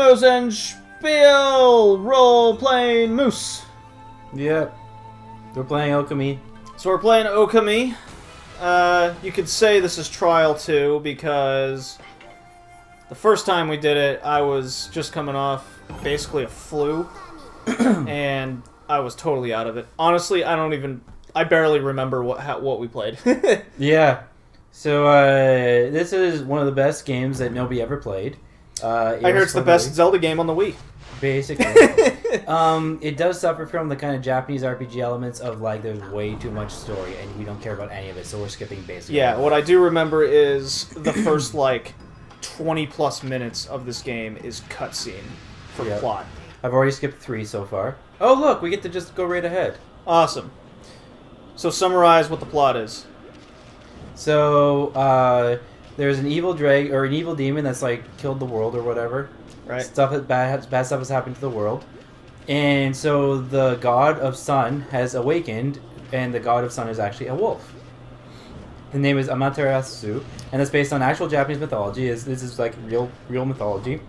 Moosen Spiel, role-playing moose. Yep. We're playing Okami. So we're playing Okami. You could say this is Trial 2 because the first time we did it, I was just coming off basically a flu, and I was totally out of it. Honestly, I barely remember what we played. Yeah. So this is one of the best games that nobody ever played. I heard it's the best Zelda game on the Wii. Basically. It does suffer from the kind of Japanese RPG elements of, like, there's way too much story and we don't care about any of it, so we're skipping basically. Yeah, what I do remember is the first, like, 20-plus minutes of this game is cutscene for plot. I've already skipped 3 so far. Oh, look, we get to just go right ahead. Awesome. So summarize what the plot is. So, there's an evil or an evil demon that's, like, killed the world or whatever. Right. Bad stuff has happened to the world. And so the god of sun has awakened, and the god of sun is actually a wolf. The name is Amaterasu, and it's based on actual Japanese mythology. This is like real mythology.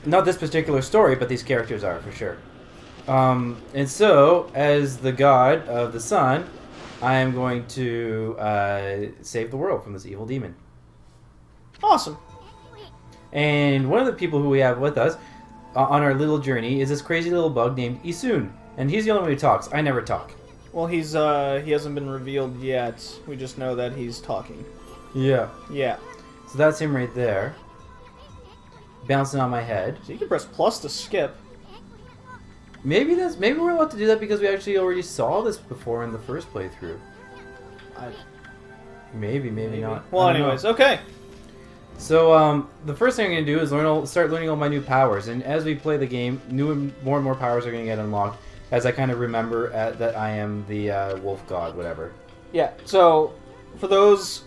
Not this particular story, but these characters are, for sure. And so, as the god of the sun, I am going to save the world from this evil demon. Awesome. And one of the people who we have with us on our little journey is this crazy little bug named Isun. And he's the only one who talks. I never talk. Well, he hasn't been revealed yet. We just know that he's talking. Yeah. Yeah. So that's him right there. Bouncing on my head. So you can press plus to skip. Maybe we're allowed to do that because we actually already saw this before in the first playthrough. Maybe not. Well, anyways, okay. So, the first thing I'm going to do is start learning all my new powers. And as we play the game, more and more powers are going to get unlocked as I kind of remember that I am the wolf god, whatever. Yeah, so for those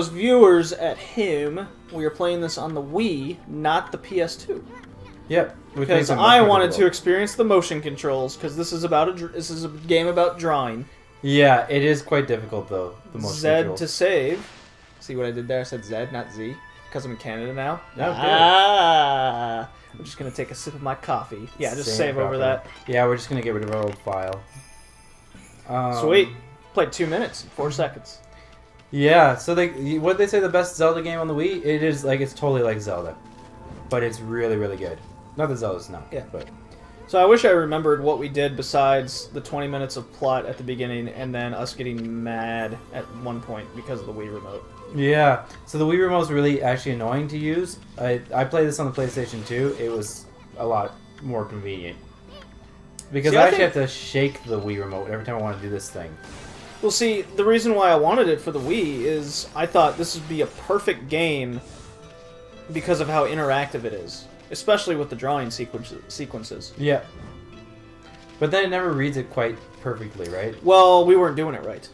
viewers at home, we are playing this on the Wii, not the PS2. Yep. Because I wanted to experience the motion controls, because this is a game about drawing. Yeah, it is quite difficult, though, the motion controls. Z to save. See what I did there? I said Z, not Z. Because I'm in Canada now. Oh, I'm just going to take a sip of my coffee. Yeah, just save over that. Yeah, we're just going to get rid of our old file. Sweet. Played 2 minutes, 4 seconds. Yeah, so what they say the best Zelda game on the Wii? It is, like, it's totally like Zelda. But it's really, really good. Not that Zelda's not. Yeah. But. So I wish I remembered what we did besides the 20 minutes of plot at the beginning and then us getting mad at one point because of the Wii remote. Yeah, so the Wii remote's really actually annoying to use. I played this on the PlayStation 2. It was a lot more convenient. Because I actually have to shake the Wii remote every time I want to do this thing. Well, see, the reason why I wanted it for the Wii is I thought this would be a perfect game because of how interactive it is. Especially with the drawing sequences. Yeah. But then it never reads it quite perfectly, right? Well, we weren't doing it right.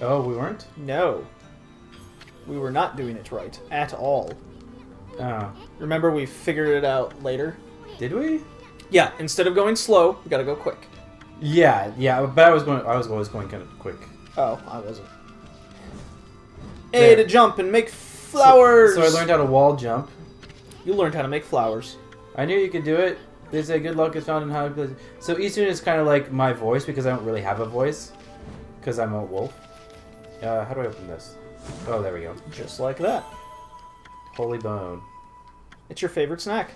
Oh, we weren't? No. We were not doing it right at all. Oh. Remember we figured it out later? Did we? Yeah, instead of going slow, we gotta go quick. Yeah, but I was always going kind of quick. Oh, I wasn't. A to jump and make flowers! So I learned how to wall jump. You learned how to make flowers. I knew you could do it. They say good luck is found in how to play. So Isun is kind of like my voice because I don't really have a voice. Because I'm a wolf. How do I open this? Oh, there we go. Just like that. Holy bone. It's your favorite snack.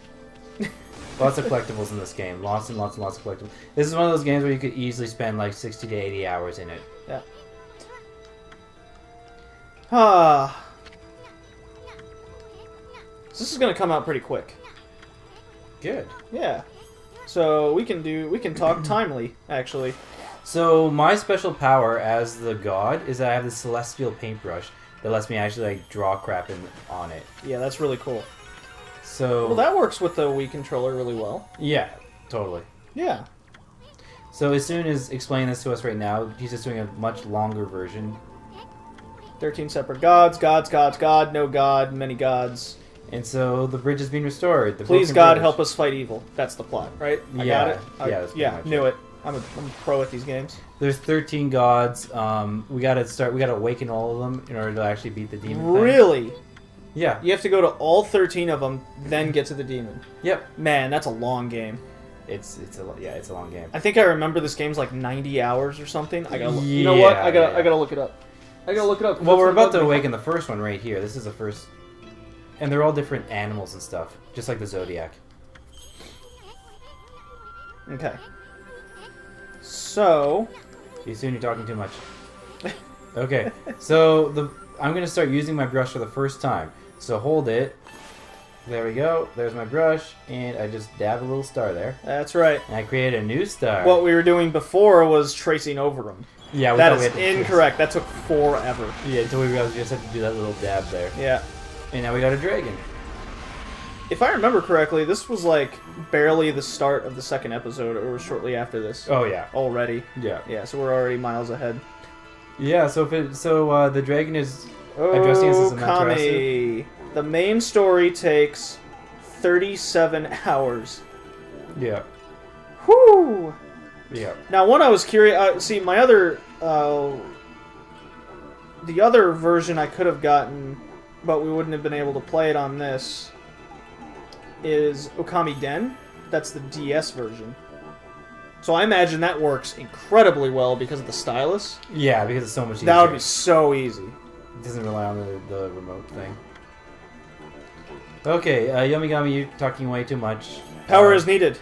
Lots of collectibles in this game. Lots and lots of collectibles. This is one of those games where you could easily spend like 60 to 80 hours in it. Yeah. Ah. So this is going to come out pretty quick. Good. Yeah. So we can talk timely, actually. So my special power as the god is that I have this celestial paintbrush that lets me actually like draw crap on it. Yeah, that's really cool. So well, that works with the Wii controller really well. Yeah, totally. Yeah. So as soon as explaining this to us right now, he's just doing a much longer version. 13 separate gods, God, no god, many gods. And so the bridge is being restored. Please, God, help us fight evil. That's the plot, right? I got it? Yeah, knew it. I'm a pro at these games. There's 13 gods. We gotta awaken all of them in order to actually beat the demon. Really? Yeah. You have to go to all 13 of them, then get to the demon. Yep. Man, that's a long game. It's a long game. I think I remember this game's like 90 hours or something. I gotta. You know what? I gotta look it up. Well, we're about to awaken the first one right here. This is the first, and they're all different animals and stuff, just like the Zodiac. Okay. So. You soon. You're talking too much. Okay. So I'm gonna start using my brush for the first time. So hold it. There we go. There's my brush, and I just dab a little star there. That's right. And I create a new star. What we were doing before was tracing over them. Yeah, that is incorrect. That took forever. Yeah, until we realized we just had to do that little dab there. Yeah. And now we got a dragon. If I remember correctly, this was like barely the start of the second episode, or shortly after this. Oh yeah. Already. Yeah. Yeah. So we're already miles ahead. Yeah. So the dragon is addressing us as a Okami. The main story takes 37 hours. Yeah. Whoo! Yeah. Now, one I was curious. See, my other, the other version I could have gotten, but we wouldn't have been able to play it on this, is Okami Den. That's the DS version. So I imagine that works incredibly well because of the stylus. Yeah, because it's so much easier. That would be so easy. It doesn't rely on the remote thing. Okay, Yomigami, you're talking way too much. Power is needed.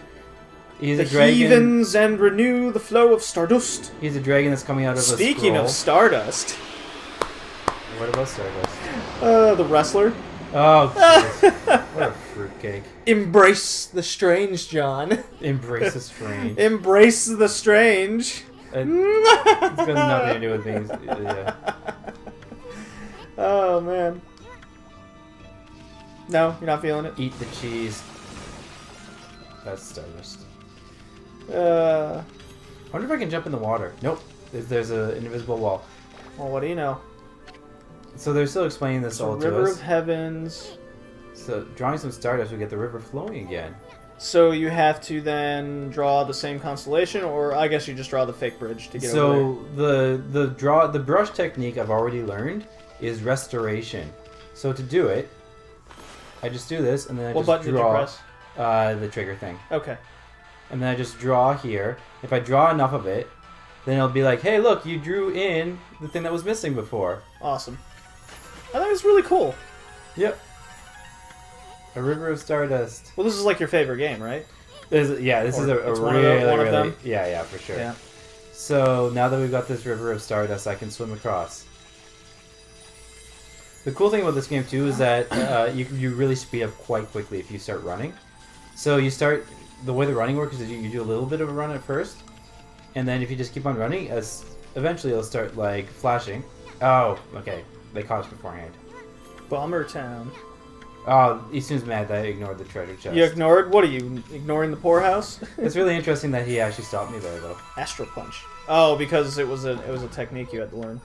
He's the a dragon. heathens and renew the flow of Stardust. He's a dragon that's coming out of a scroll. Speaking of Stardust. What about Stardust? The wrestler. Oh, Jesus. What a fruitcake. Embrace the strange, John. Embrace the strange. Embrace the strange. It's got nothing to do with things. Yeah. Oh, man. No, you're not feeling it? Eat the cheese. That's Stardust. I wonder if I can jump in the water. Nope. There's an invisible wall. Well, what do you know? So they're still explaining this all to us. River of Heavens. So drawing some Stardust, we get the river flowing again. So you have to then draw the same constellation, or I guess you just draw the fake bridge to get over there. So the brush technique I've already learned is restoration. So to do it, I just do this, and then I just draw. What button did you press? The trigger thing. Okay. And then I just draw here. If I draw enough of it, then it'll be like, hey, look, you drew in the thing that was missing before. Awesome. I thought it was really cool. Yep. A river of Stardust. Well, this is like your favorite game, right? This is a one really, of them? Yeah, for sure. Yeah. So now that we've got this river of Stardust, I can swim across. The cool thing about this game too is that you really speed up quite quickly if you start running. So you start, the way the running works is you do a little bit of a run at first, and then if you just keep on running, eventually it'll start like flashing. Oh, okay, they caught us beforehand. Bummer Town. Oh, Isun's mad that I ignored the treasure chest. You ignored? What are you, ignoring the poorhouse? It's really interesting that he actually stopped me there though. Astral Punch. Oh, because it was a technique you had to learn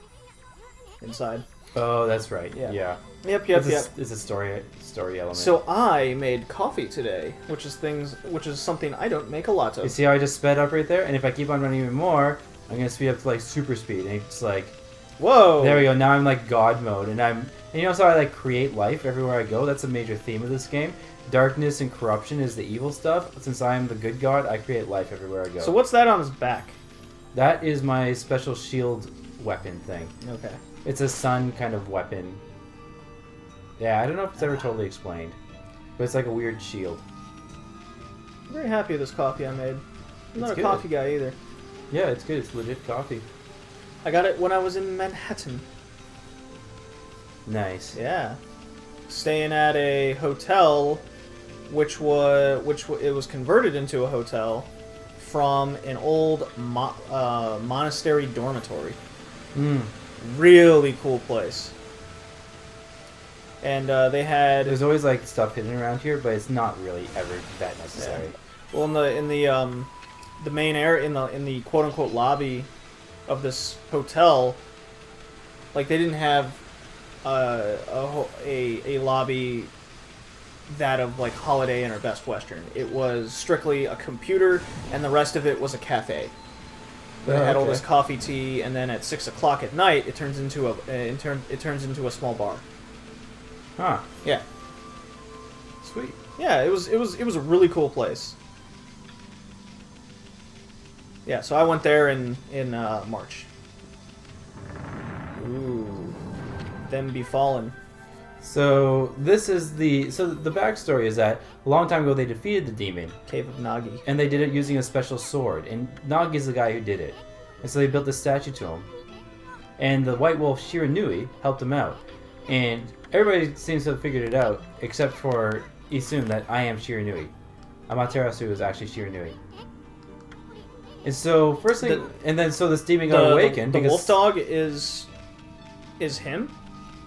inside. Oh, that's right. Yeah. Yep. It's a story element. So I made coffee today, which is something I don't make a lot of. You see how I just sped up right there? And if I keep on running even more, I'm gonna speed up to like super speed, and it's like, whoa! There we go. Now I'm like God mode, and you know, so I like create life everywhere I go. That's a major theme of this game. Darkness and corruption is the evil stuff. Since I am the good god, I create life everywhere I go. So what's that on his back? That is my special shield weapon thing. Okay. It's a sun kind of weapon. Yeah, I don't know if it's ever totally explained, but it's like a weird shield. I'm very happy with this coffee I made. I'm not a good. coffee guy either. Yeah, it's good. It's legit coffee. I got it when I was in Manhattan. Nice. Yeah. Staying at a hotel, which it was converted into a hotel from an old monastery dormitory. Really cool place. And they had. There's always like stuff hidden around here, but it's not really ever that necessary. Yeah. Well, in the main area, in the quote unquote lobby of this hotel, like they didn't have a lobby that of like Holiday Inn or Best Western. It was strictly a computer, and the rest of it was a cafe. They had all this coffee, tea, and then at 6 o'clock at night, it turns into a small bar. Huh. Yeah. Sweet. Yeah, it was a really cool place. Yeah, so I went there in March. Ooh. Them be fallen. So this is the backstory is that a long time ago they defeated the demon, Cave of Nagi. and they did it using a special sword. And Nagi's the guy who did it, and so they built a statue to him. And the White Wolf Shiranui helped him out, and everybody seems to have figured it out except for Isun that I am Shiranui. Amaterasu is actually Shiranui. And so firstly, so this demon got awakened the because wolf dog is him.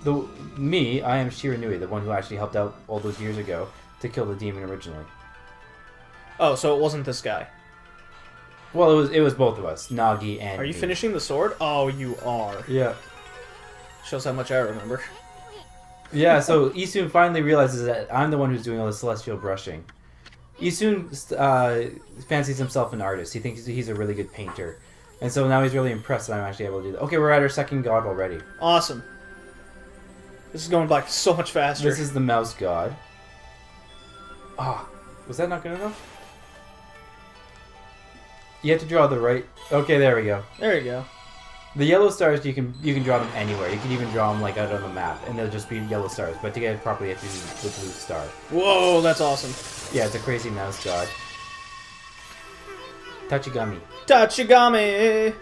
I am Shiranui, the one who actually helped out all those years ago to kill the demon originally. Oh, so it wasn't this guy. Well, it was both of us, Nagi and Are you me. finishing the sword? Oh, you are. Yeah. Shows how much I remember. Yeah, so Isun finally realizes that I'm the one who's doing all the celestial brushing. Isun fancies himself an artist. He thinks he's a really good painter. And so now he's really impressed that I'm actually able to do that. Okay, we're at our second god already. Awesome. This is going by so much faster. This is the mouse god. Ah, was that not good enough? You have to draw the right... Okay, there we go. There you go. The yellow stars, you can draw them anywhere. You can even draw them like out on the map, and they'll just be yellow stars. But to get it properly, you have to use the blue star. Whoa, that's awesome. Yeah, it's a crazy mouse god. Tachigami. Tachigami!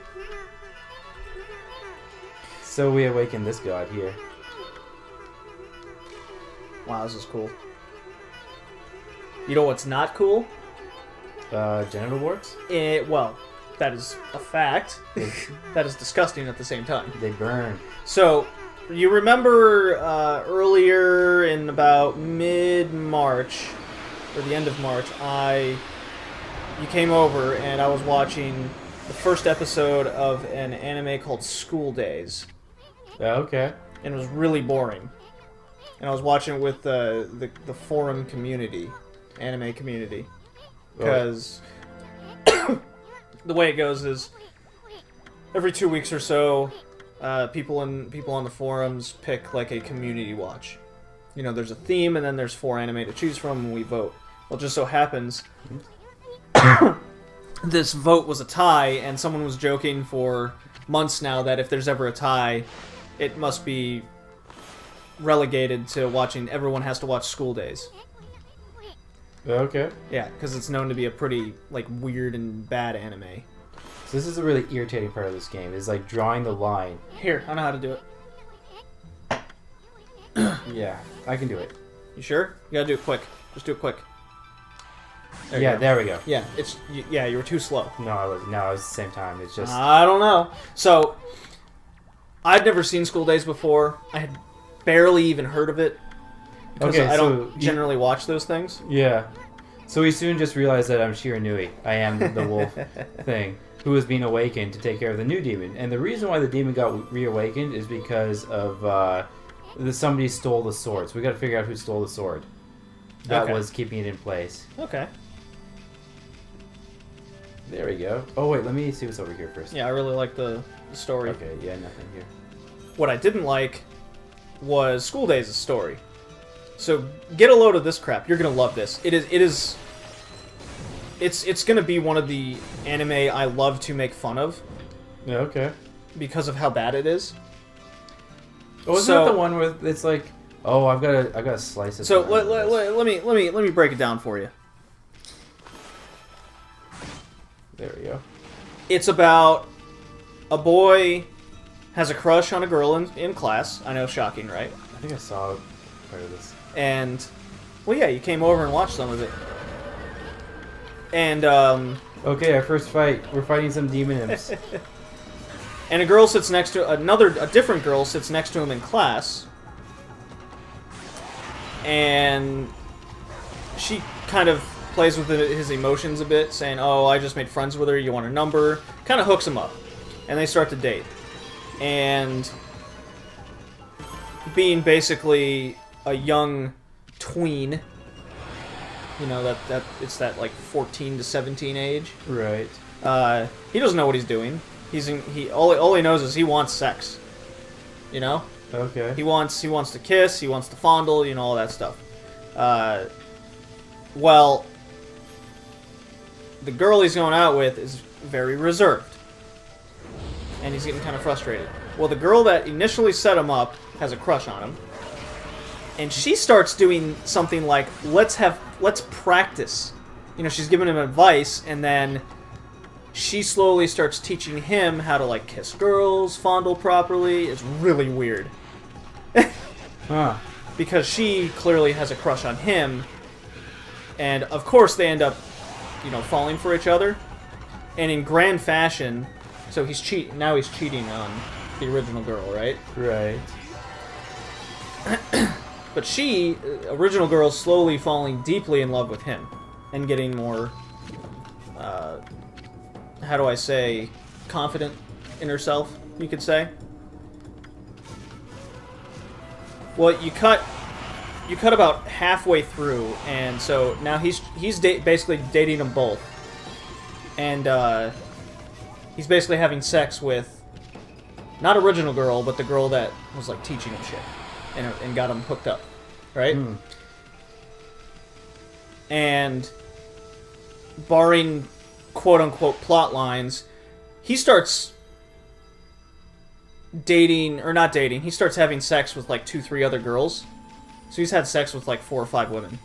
So we awaken this god here. Wow, this is cool. You know what's not cool? Genital warts? Well, that is a fact. That is disgusting at the same time. They burn. So, you remember earlier in about mid-March, or the end of March, you came over and I was watching the first episode of an anime called School Days. Okay. And it was really boring. And I was watching it with the forum community, anime community. Because the way it goes is every 2 weeks or so, people on the forums pick like a community watch. You know, there's a theme and then there's 4 anime to choose from and we vote. Well, it just so happens this vote was a tie, and someone was joking for months now that if there's ever a tie, it must be relegated to watching. Everyone has to watch School Days. Okay. Yeah, because it's known to be a pretty like weird and bad anime. So this is a really irritating part of this game. Is like drawing the line. Here, I know how to do it. Yeah, I can do it. You sure? You gotta do it quick. Just do it quick. There we go. Yeah, you were too slow. No, I was. No, it was the same time. It's just. I don't know. So, I'd never seen School Days before. I had barely even heard of it. Because I don't generally watch those things. Yeah. So we soon just realized that I'm Shiranui. I am the wolf thing, who is being awakened to take care of the new demon. And the reason why the demon got reawakened is because of somebody stole the sword. So we got to figure out who stole the sword. That was keeping it in place. Okay. There we go. Oh wait, let me see what's over here first. Yeah, I really like the story. Okay, yeah, nothing here. What I didn't like was School Days' story. So get a load of this crap. You're gonna love this. It's gonna be one of the anime I love to make fun of. Yeah, okay. Because of how bad it is. Oh, isn't that the one where it's like, oh, I've got to slice it. So let me break it down for you. There we go. It's about a boy has a crush on a girl in class. I know, shocking, right? I think I saw part of this. And, well, yeah, you came over and watched some of it. And, okay, our first fight. We're fighting some demon imps. And a girl sits next to a different girl sits next to him in class. And she kind of plays with his emotions a bit, saying, "Oh, I just made friends with her. You want her number?" Kind of hooks him up, and they start to date. And being basically a young tween, you know that it's that like 14 to 17 age. Right. He doesn't know what he's doing. All he knows is he wants sex. You know? Okay. He wants to kiss, he wants to fondle, all that stuff. Well, the girl he's going out with is very reserved. And he's getting kind of frustrated. Well, the girl that initially set him up has a crush on him. And she starts doing something like, let's practice. She's giving him advice, and then she slowly starts teaching him how to, kiss girls, fondle properly. It's really weird. Huh. Because she clearly has a crush on him. And, of course, they end up, falling for each other. And in grand fashion, so he's cheating on the original girl, right? Right. But original girl, is slowly falling deeply in love with him. And getting more, how do I say, confident in herself, you could say. Well, you cut about halfway through, and so now he's basically dating them both. And, he's basically having sex with, not original girl, but the girl that was, teaching him shit. And got him hooked up, right? Hmm. And barring quote-unquote plot lines, he starts dating, or not dating, he starts having sex with 2-3 other girls. So he's had sex with 4 or 5 women.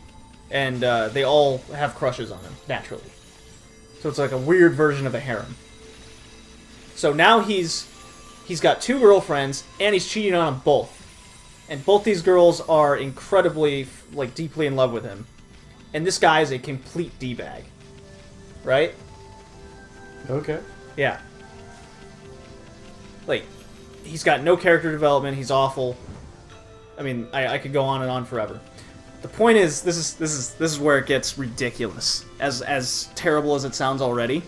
And they all have crushes on him, naturally. So it's a weird version of a harem. So now he's got 2 girlfriends, and he's cheating on them both. And both these girls are incredibly, deeply in love with him. And this guy is a complete D-bag. Right? Okay. Yeah. He's got no character development, he's awful. I mean, I could go on and on forever. The point is, this is where it gets ridiculous. As terrible as it sounds already,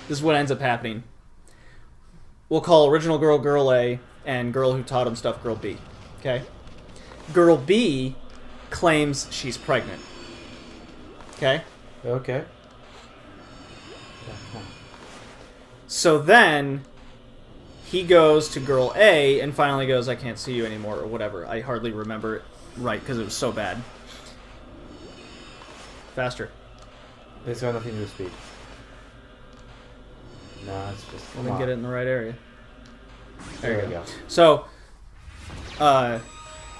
this is what ends up happening. We'll call original girl Girl A, and girl who taught him stuff Girl B. Okay? Girl B claims she's pregnant. Okay? Okay. So then he goes to Girl A and finally goes, I can't see you anymore, or whatever. I hardly remember it right because it was so bad. Faster. It's got nothing to do with speed. No, it's just... Well, then get it in the right area. There you go. So,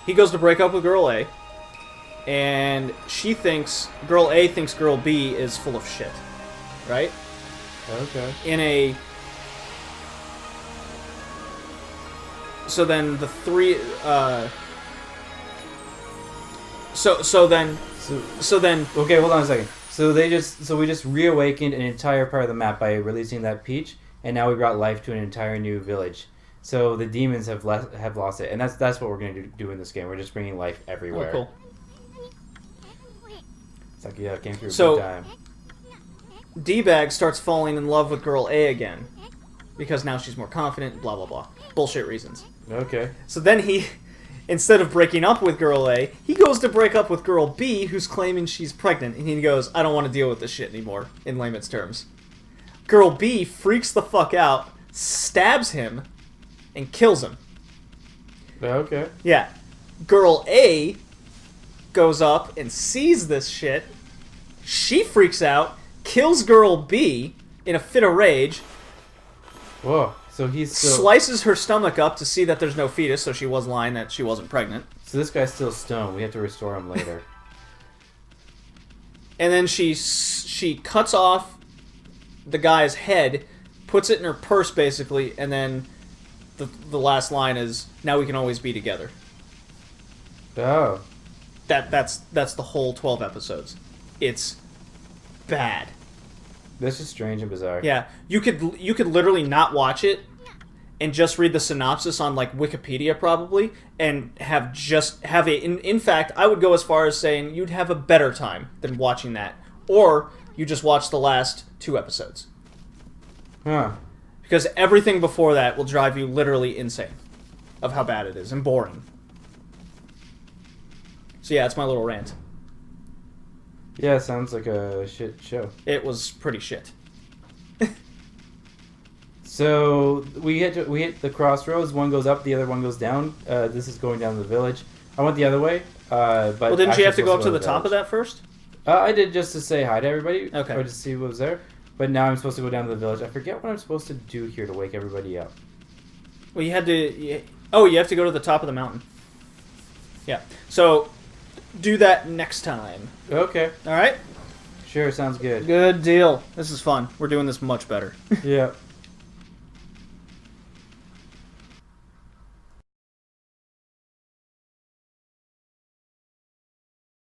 he goes to break up with Girl A, and Girl A thinks Girl B is full of shit. Right? Okay. So then the 3, So then... Okay, hold on a second. So we just reawakened an entire part of the map by releasing that peach, and now we brought life to an entire new village. So the demons have lost it, and that's what we're going to do in this game. We're just bringing life everywhere. Oh, cool. It's like, yeah, came through a So, good time. D-Bag starts falling in love with Girl A again. Because now she's more confident, blah, blah, blah. Bullshit reasons. Okay. So then he, instead of breaking up with Girl A, he goes to break up with Girl B, who's claiming she's pregnant. And he goes, I don't want to deal with this shit anymore, in layman's terms. Girl B freaks the fuck out, stabs him, and kills him. Okay. Yeah. Girl A goes up and sees this shit. She freaks out, kills Girl B in a fit of rage. Whoa. So he's still... Slices her stomach up to see that there's no fetus, so she was lying that she wasn't pregnant. So this guy's still stoned. We have to restore him later. And then she cuts off the guy's head, puts it in her purse, basically, and then the last line is, now we can always be together. Oh. That's the whole 12 episodes. It's bad. This is strange and bizarre. Yeah, you could literally not watch it and just read the synopsis on Wikipedia probably, and have a. In fact, I would go as far as saying you'd have a better time than watching that, or you just watch the last 2 episodes. Huh. Because everything before that will drive you literally insane of how bad it is and boring. So yeah, it's my little rant. Yeah, sounds like a shit show. It was pretty shit. So we hit the crossroads. One goes up, the other one goes down. This is going down to the village. I went the other way. But Well, didn't you have to go up to the village. top of that first? I did just to say hi to everybody. Okay. Or to see what was there. But now I'm supposed to go down to the village. I forget what I'm supposed to do here to wake everybody up. Well, you had to... you have to go to the top of the mountain. Yeah. So, do that next time. Okay. All right? Sure, sounds good. Good deal. This is fun. We're doing this much better. Yeah.